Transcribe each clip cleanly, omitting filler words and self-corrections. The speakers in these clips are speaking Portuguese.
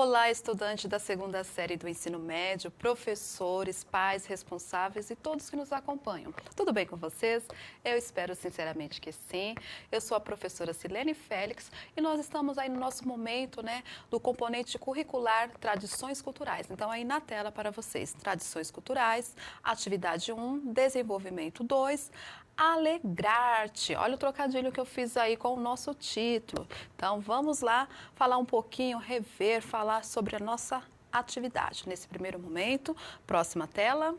Olá, estudante da segunda série do ensino médio, professores, pais, responsáveis e todos que nos acompanham. Tudo bem com vocês? Eu espero sinceramente que sim. Eu sou a professora Silene Félix e nós estamos aí no nosso momento, do componente curricular Tradições Culturais. Então, aí na tela para vocês, Tradições Culturais, Atividade 1, Desenvolvimento 2, Alegrar-te. Olha o trocadilho que eu fiz aí com o nosso título. Então, vamos lá falar um pouquinho, rever, falar sobre a nossa atividade. Nesse primeiro momento, próxima tela.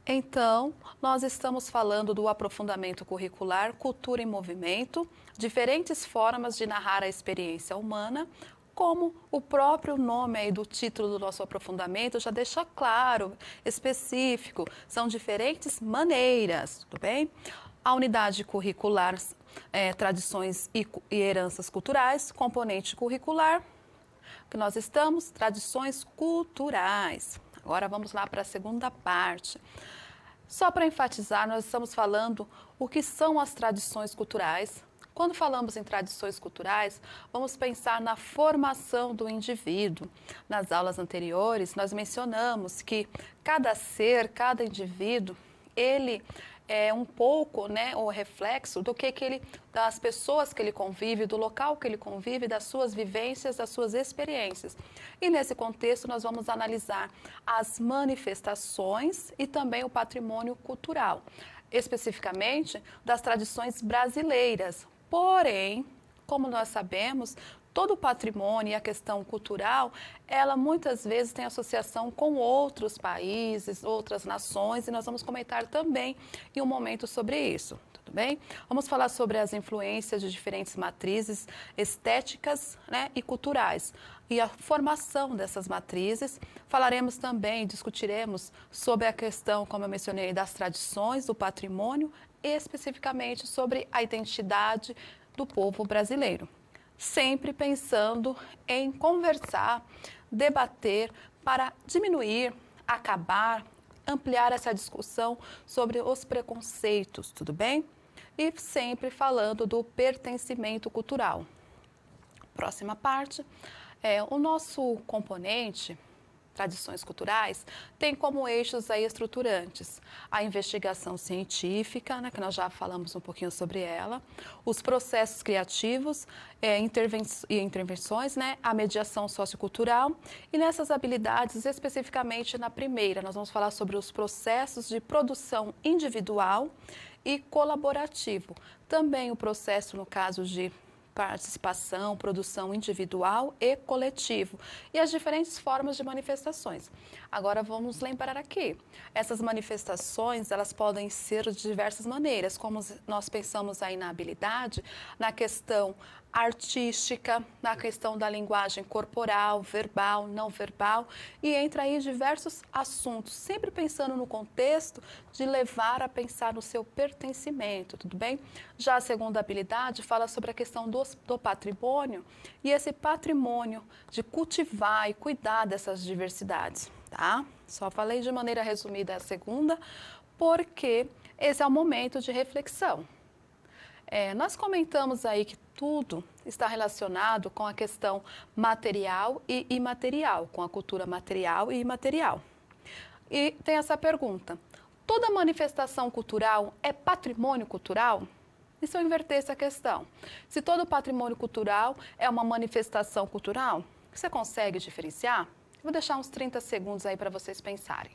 Então, nós estamos falando do aprofundamento curricular Cultura em Movimento, diferentes formas de narrar a experiência humana, como o próprio nome aí do título do nosso aprofundamento já deixa claro, específico, são diferentes maneiras, tudo bem? A unidade curricular, tradições e heranças culturais, componente curricular, que nós estamos, tradições culturais. Agora vamos lá para a segunda parte. Só para enfatizar, nós estamos falando o que são as tradições culturais. Quando falamos em tradições culturais, vamos pensar na formação do indivíduo. Nas aulas anteriores, nós mencionamos que cada ser, cada indivíduo, ele é um pouco, o reflexo do que ele, das pessoas que ele convive, do local que ele convive, das suas vivências, das suas experiências. E nesse contexto nós vamos analisar as manifestações e também o patrimônio cultural, especificamente das tradições brasileiras. Porém, como nós sabemos, todo o patrimônio e a questão cultural, ela muitas vezes tem associação com outros países, outras nações, e nós vamos comentar também em um momento sobre isso, tudo bem? Vamos falar sobre as influências de diferentes matrizes estéticas, e culturais, e a formação dessas matrizes. Falaremos também, discutiremos sobre a questão, como eu mencionei, das tradições, do patrimônio, especificamente sobre a identidade do povo brasileiro. Sempre pensando em conversar, debater para diminuir, acabar, ampliar essa discussão sobre os preconceitos, tudo bem? E sempre falando do pertencimento cultural. Próxima parte, o nosso componente tradições culturais, tem como eixos aí estruturantes a investigação científica, que nós já falamos um pouquinho sobre ela, os processos criativos e intervenções, a mediação sociocultural, e nessas habilidades, especificamente na primeira, nós vamos falar sobre os processos de produção individual e colaborativo. Também o processo, no caso de participação, produção individual e coletivo e as diferentes formas de manifestações. Agora vamos lembrar aqui, essas manifestações elas podem ser de diversas maneiras, como nós pensamos aí na habilidade, na questão artística, na questão da linguagem corporal, verbal, não verbal, e entra aí diversos assuntos, sempre pensando no contexto de levar a pensar no seu pertencimento, tudo bem? Já a segunda habilidade fala sobre a questão do patrimônio e esse patrimônio de cultivar e cuidar dessas diversidades, tá? Só falei de maneira resumida a segunda, porque esse é o momento de reflexão. Nós comentamos aí que tudo está relacionado com a questão material e imaterial, com a cultura material e imaterial. E tem essa pergunta, toda manifestação cultural é patrimônio cultural? E se eu inverter essa questão? Se todo patrimônio cultural é uma manifestação cultural, você consegue diferenciar? Eu vou deixar uns 30 segundos aí para vocês pensarem.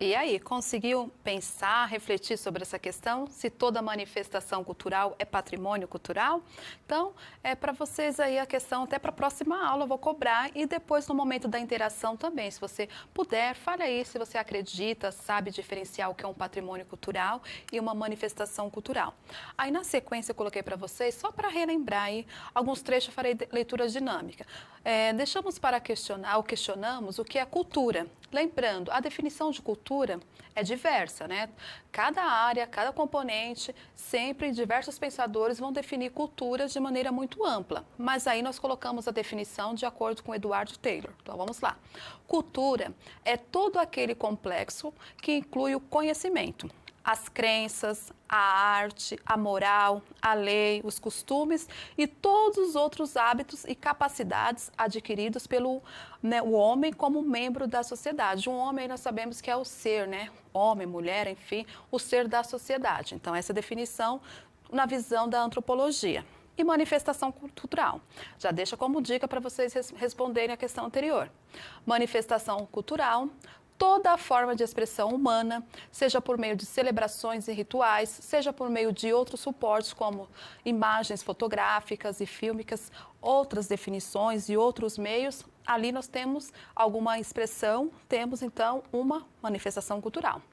E aí, conseguiu pensar, refletir sobre essa questão? Se toda manifestação cultural é patrimônio cultural? Então, é para vocês aí a questão, até para a próxima aula eu vou cobrar e depois no momento da interação também, se você puder, fale aí se você acredita, sabe diferenciar o que é um patrimônio cultural e uma manifestação cultural. Aí na sequência eu coloquei para vocês, só para relembrar aí, alguns trechos eu farei leitura dinâmica. Deixamos para questionar, ou questionamos o que é cultura. Lembrando, a definição de cultura é diversa, né? Cada área, cada componente, sempre diversos pensadores vão definir culturas de maneira muito ampla. Mas aí nós colocamos a definição de acordo com Edward Taylor. Então vamos lá. Cultura é todo aquele complexo que inclui o conhecimento, as crenças, a arte, a moral, a lei, os costumes e todos os outros hábitos e capacidades adquiridos pelo o homem como membro da sociedade. Um homem nós sabemos que é o ser, né? Homem, mulher, enfim, o ser da sociedade. Então essa definição na visão da antropologia. E manifestação cultural. Já deixa como dica para vocês responderem a questão anterior. Manifestação cultural, toda a forma de expressão humana, seja por meio de celebrações e rituais, seja por meio de outros suportes como imagens fotográficas e fílmicas, outras definições e outros meios, ali nós temos alguma expressão, temos então uma manifestação cultural.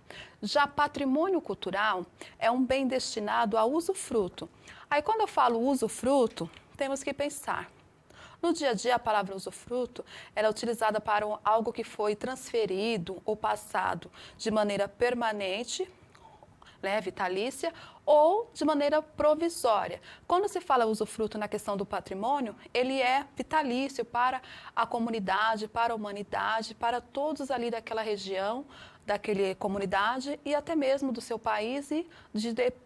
Já patrimônio cultural é um bem destinado a usufruto. Aí quando eu falo usufruto, temos que pensar. No dia a dia, a palavra usufruto ela é utilizada para algo que foi transferido ou passado de maneira permanente, né, vitalícia, ou de maneira provisória. Quando se fala usufruto na questão do patrimônio, ele é vitalício para a comunidade, para a humanidade, para todos ali daquela região, daquela comunidade e até mesmo do seu país e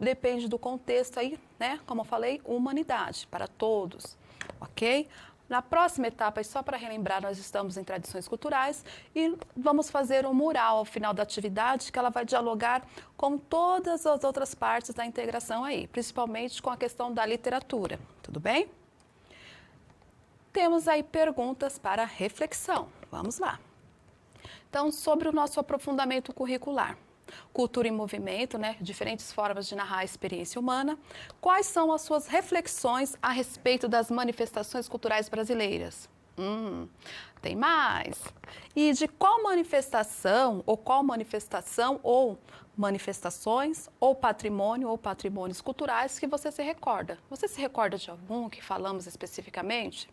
depende do contexto aí, né, como eu falei, humanidade, para todos, ok? Na próxima etapa, e só para relembrar, nós estamos em tradições culturais e vamos fazer um mural ao final da atividade que ela vai dialogar com todas as outras partes da integração aí, principalmente com a questão da literatura, tudo bem? Temos aí perguntas para reflexão, vamos lá. Então, sobre o nosso aprofundamento curricular. Cultura em movimento, né? Diferentes formas de narrar a experiência humana. Quais são as suas reflexões a respeito das manifestações culturais brasileiras? Tem mais. E de qual manifestação ou manifestações ou patrimônios culturais que você se recorda? Você se recorda de algum que falamos especificamente?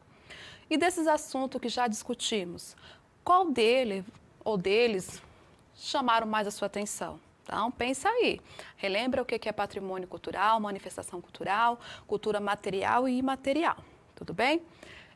E desses assuntos que já discutimos, qual dele ou deles chamaram mais a sua atenção? Então, pensa aí. Relembra o que é patrimônio cultural, manifestação cultural, cultura material e imaterial. Tudo bem?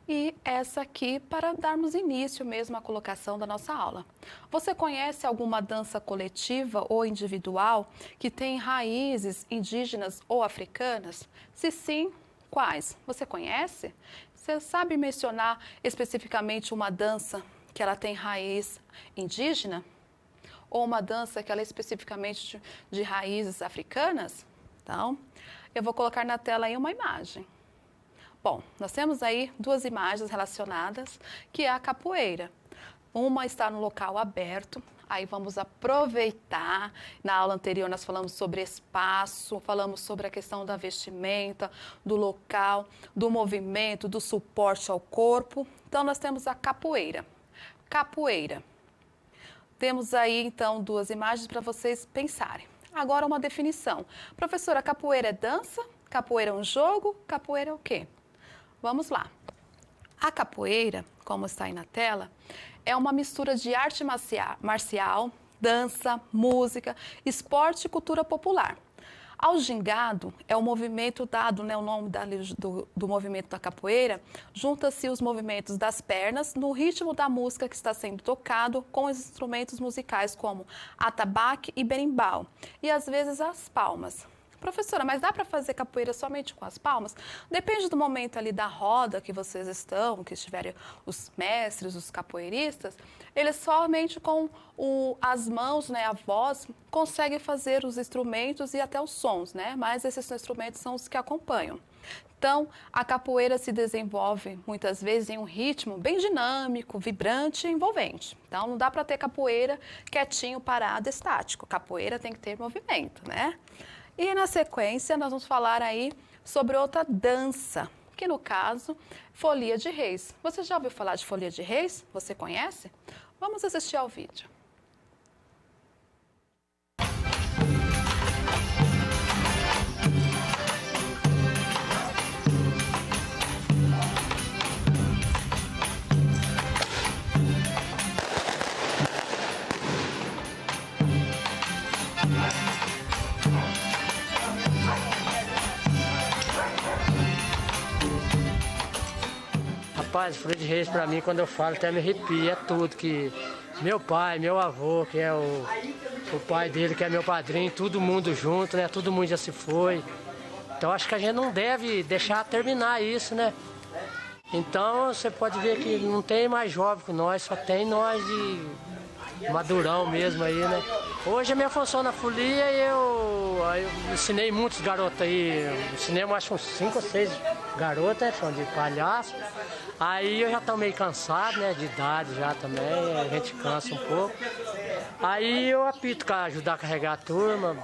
E essa aqui para darmos início mesmo à colocação da nossa aula. Você conhece alguma dança coletiva ou individual que tem raízes indígenas ou africanas? Se sim, quais? Você conhece? Você sabe mencionar especificamente uma dança que ela tem raiz indígena? Ou uma dança que ela é especificamente de raízes africanas? Então, eu vou colocar na tela aí uma imagem. Bom, nós temos aí duas imagens relacionadas, que é a capoeira. Uma está no local aberto, aí vamos aproveitar. Na aula anterior nós falamos sobre espaço, falamos sobre a questão da vestimenta, do local, do movimento, do suporte ao corpo. Então, nós temos a capoeira. Capoeira. Temos aí, então, duas imagens para vocês pensarem. Agora, uma definição. Professora, capoeira é dança? Capoeira é um jogo? Capoeira é o quê? Vamos lá. A capoeira, como está aí na tela, é uma mistura de arte marcial, dança, música, esporte e cultura popular. Ao gingado é o movimento dado, né, o nome do movimento da capoeira, junta-se os movimentos das pernas no ritmo da música que está sendo tocado com os instrumentos musicais como atabaque e berimbau e às vezes as palmas. Professora, mas dá para fazer capoeira somente com as palmas? Depende do momento ali da roda que vocês estão, que estiverem os mestres, os capoeiristas, eles somente com as mãos, né, a voz, conseguem fazer os instrumentos e até os sons, né? Mas esses instrumentos são os que acompanham. Então, a capoeira se desenvolve muitas vezes em um ritmo bem dinâmico, vibrante e envolvente. Então, não dá para ter capoeira quietinho, parado, estático. Capoeira tem que ter movimento, né? E na sequência, nós vamos falar aí sobre outra dança, que no caso, Folia de Reis. Você já ouviu falar de Folia de Reis? Você conhece? Vamos assistir ao vídeo. Rapaz, Folia de Reis pra mim, quando eu falo, até me arrepia, é tudo que meu pai, meu avô, que é o pai dele, que é meu padrinho, todo mundo junto, né? Todo mundo já se foi. Então acho que a gente não deve deixar terminar isso, né? Então você pode ver que não tem mais jovem que nós, só tem nós de madurão mesmo aí, né? Hoje a minha função na folia, eu ensinei muitos garotos aí, ensinei acho que uns 5 ou 6 garotas, né, são de palhaço. Aí eu já tô meio cansado, né, de idade já também, a gente cansa um pouco. Aí eu apito para ajudar a carregar a turma,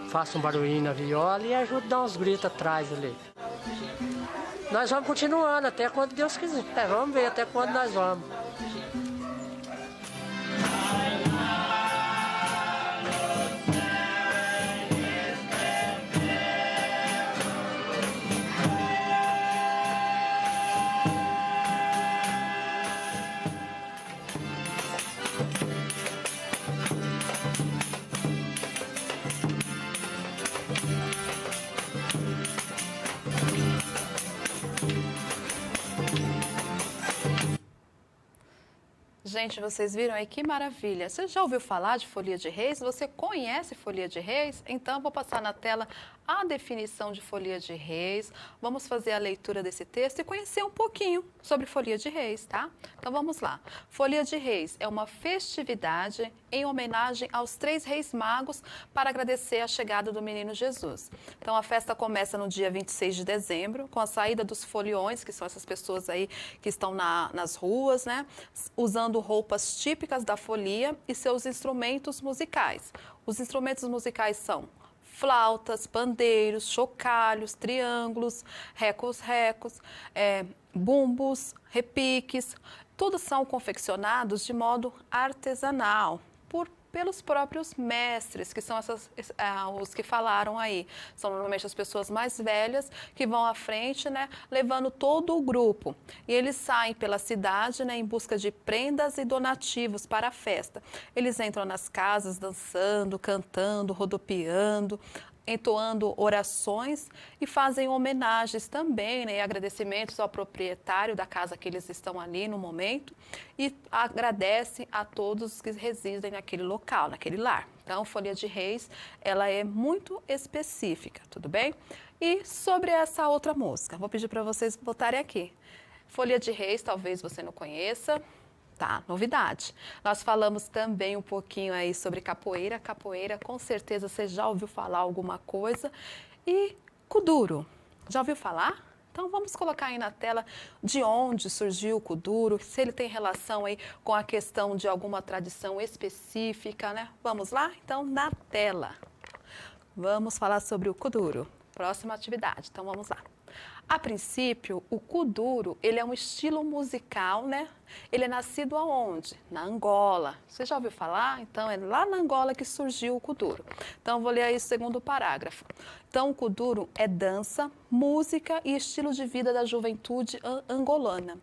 faço um barulhinho na viola e ajudo a dar uns gritos atrás ali. Nós vamos continuando até quando Deus quiser, vamos ver até quando nós vamos. Gente, vocês viram aí que maravilha. Você já ouviu falar de Folia de Reis? Você conhece Folia de Reis? Então, vou passar na tela a definição de Folia de Reis. Vamos fazer a leitura desse texto e conhecer um pouquinho sobre Folia de Reis, tá? Então, vamos lá. Folia de Reis é uma festividade em homenagem aos 3 reis magos para agradecer a chegada do menino Jesus. Então, a festa começa no dia 26 de dezembro, com a saída dos foliões, que são essas pessoas aí que estão nas ruas, né? Usando roupas típicas da folia e seus instrumentos musicais. Os instrumentos musicais são flautas, pandeiros, chocalhos, triângulos, recos-recos, bumbos, repiques. Todos são confeccionados de modo artesanal pelos próprios mestres, que são os que falaram aí. São normalmente as pessoas mais velhas que vão à frente, né, levando todo o grupo. E eles saem pela cidade, né, em busca de prendas e donativos para a festa. Eles entram nas casas dançando, cantando, rodopiando, entoando orações e fazem homenagens também, né, e agradecimentos ao proprietário da casa que eles estão ali no momento e agradecem a todos que residem naquele local, naquele lar. Então, Folia de Reis, ela é muito específica, tudo bem? E sobre essa outra música, vou pedir para vocês botarem aqui. Folia de Reis, talvez você não conheça. Tá, novidade. Nós falamos também um pouquinho aí sobre capoeira. Capoeira, com certeza você já ouviu falar alguma coisa. E kuduro, já ouviu falar? Então vamos colocar aí na tela de onde surgiu o kuduro, se ele tem relação aí com a questão de alguma tradição específica, né? Vamos lá? Então, na tela. Vamos falar sobre o kuduro. Próxima atividade, então vamos lá. A princípio, o kuduro, ele é um estilo musical, né? Ele é nascido aonde? Na Angola. Você já ouviu falar? Então, é lá na Angola que surgiu o kuduro. Então, vou ler aí o segundo parágrafo. Então, o kuduro é dança, música e estilo de vida da juventude angolana.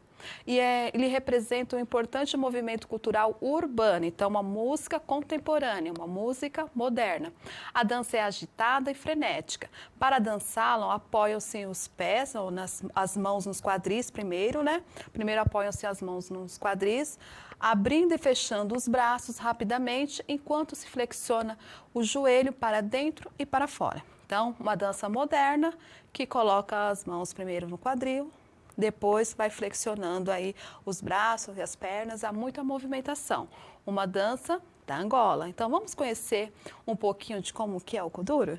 E ele representa um importante movimento cultural urbano, então uma música contemporânea, uma música moderna. A dança é agitada e frenética. Para dançá-la, apoiam-se os pés, ou as mãos nos quadris primeiro, né? Primeiro apoiam-se as mãos nos quadris, abrindo e fechando os braços rapidamente, enquanto se flexiona o joelho para dentro e para fora. Então, uma dança moderna que coloca as mãos primeiro no quadril, depois vai flexionando aí os braços e as pernas, há muita movimentação. Uma dança da Angola. Então, vamos conhecer um pouquinho de como que é o kuduro?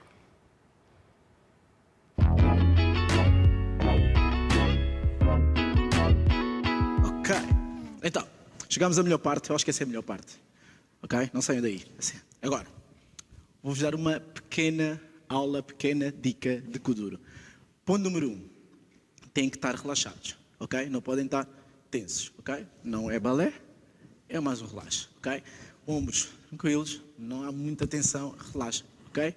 Então, chegamos à melhor parte. Eu acho que essa é a melhor parte. Ok? Não saiam daí. Assim. Agora, vou-vos dar uma pequena aula, pequena dica de Kuduro. Ponto número 1. Têm que estar relaxados. Ok? Não podem estar tensos. Ok? Não é balé, é mais um relaxo. Ok? Ombros tranquilos, não há muita tensão, relaxa. Ok?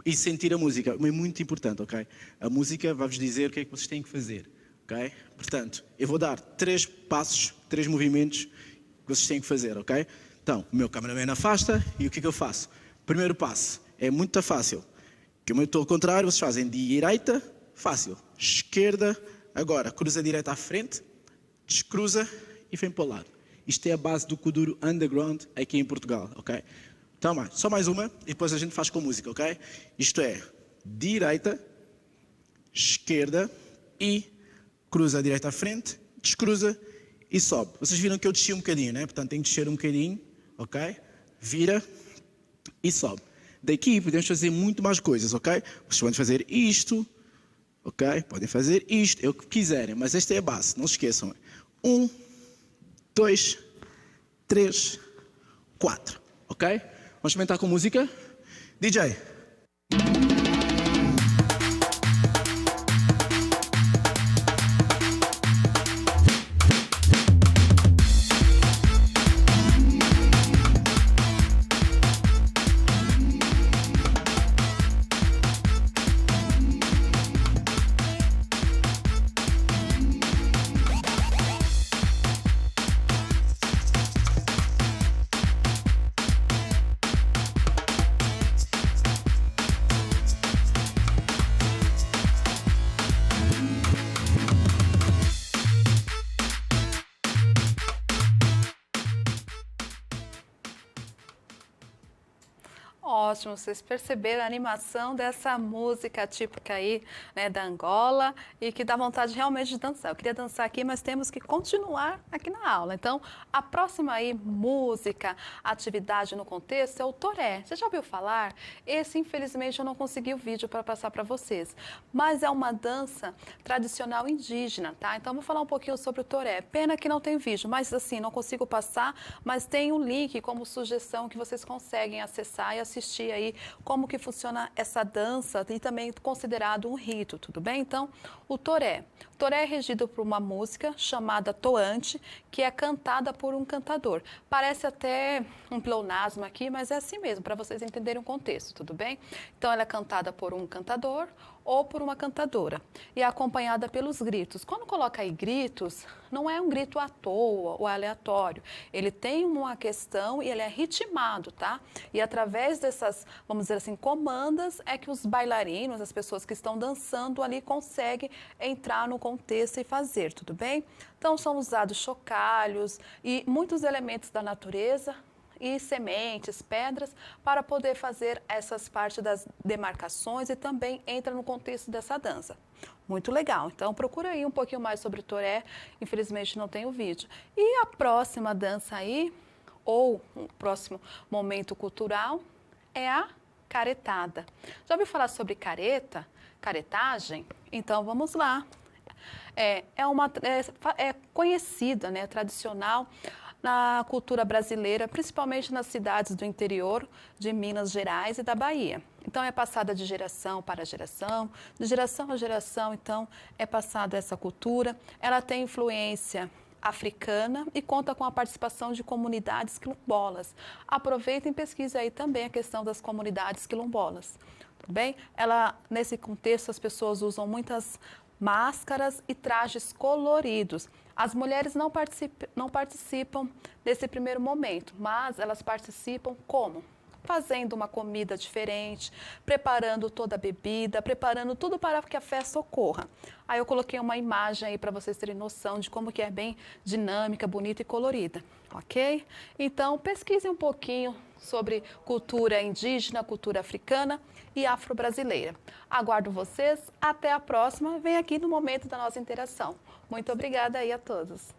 E sentir a música, é muito importante, ok? A música vai-vos dizer o que é que vocês têm que fazer, ok? Portanto, eu vou dar 3 passos, 3 movimentos que vocês têm que fazer, ok? Então, o meu cameraman afasta e o que é que eu faço? Primeiro passo, é muito fácil. Que eu estou ao contrário, vocês fazem direita, fácil. Esquerda, agora, cruza a direita à frente, descruza e vem para o lado. Isto é a base do Kuduro Underground aqui em Portugal, ok? Então, só mais uma e depois a gente faz com música, ok? Isto é direita, esquerda e cruza a direita à frente, descruza e sobe. Vocês viram que eu desci um bocadinho, né? Portanto, tem que descer um bocadinho, ok? Vira e sobe. Daqui podemos fazer muito mais coisas, ok? Vocês podem fazer isto, ok? Podem fazer isto, é o que quiserem, mas esta é a base, não se esqueçam. 1, 2, 3, 4, ok? Vamos experimentar com música? DJ. Ótimo, vocês perceberam a animação dessa música típica aí, né, da Angola e que dá vontade realmente de dançar. Eu queria dançar aqui, mas temos que continuar aqui na aula. Então, a próxima aí, música, atividade no contexto, é o toré. Você já ouviu falar? Esse, infelizmente, eu não consegui o vídeo para passar para vocês, mas é uma dança tradicional indígena, tá? Então, vou falar um pouquinho sobre o toré. Pena que não tem vídeo, mas assim, não consigo passar, mas tem um link como sugestão que vocês conseguem acessar e assistir aí como que funciona essa dança e também considerado um rito, tudo bem? Então, o toré. O toré é regido por uma música chamada toante, que é cantada por um cantador. Parece até um pleonasmo aqui, mas é assim mesmo, para vocês entenderem o contexto, tudo bem? Então, ela é cantada por um cantador ou por uma cantadora e é acompanhada pelos gritos. Quando coloca aí gritos, não é um grito à toa ou aleatório. Ele tem uma questão e ele é ritmado, tá? E através dessas, vamos dizer assim, comandas, é que os bailarinos, as pessoas que estão dançando ali, conseguem entrar no contexto e fazer, tudo bem? Então, são usados chocalhos e muitos elementos da natureza e sementes, pedras, para poder fazer essas partes das demarcações e também entra no contexto dessa dança. Muito legal. Então, procura aí um pouquinho mais sobre o toré. Infelizmente, não tem o vídeo. E a próxima dança aí, ou o próximo momento cultural, é a caretada. Já ouviu falar sobre careta? Caretagem? Então, vamos lá. É conhecida, né, tradicional na cultura brasileira, principalmente nas cidades do interior de Minas Gerais e da Bahia. Então, é passada de geração para geração, de geração a geração, então, é passada essa cultura. Ela tem influência africana e conta com a participação de comunidades quilombolas. Aproveitem e pesquisem aí também a questão das comunidades quilombolas. Tudo bem? Nesse contexto, as pessoas usam muitas máscaras e trajes coloridos. As mulheres não participam desse primeiro momento, mas elas participam como? Fazendo uma comida diferente, preparando toda a bebida, preparando tudo para que a festa ocorra. Aí eu coloquei uma imagem aí para vocês terem noção de como que é bem dinâmica, bonita e colorida, ok? Então, pesquisem um pouquinho sobre cultura indígena, cultura africana e afro-brasileira. Aguardo vocês, até a próxima, vem aqui no momento da nossa interação. Muito obrigada aí a todos.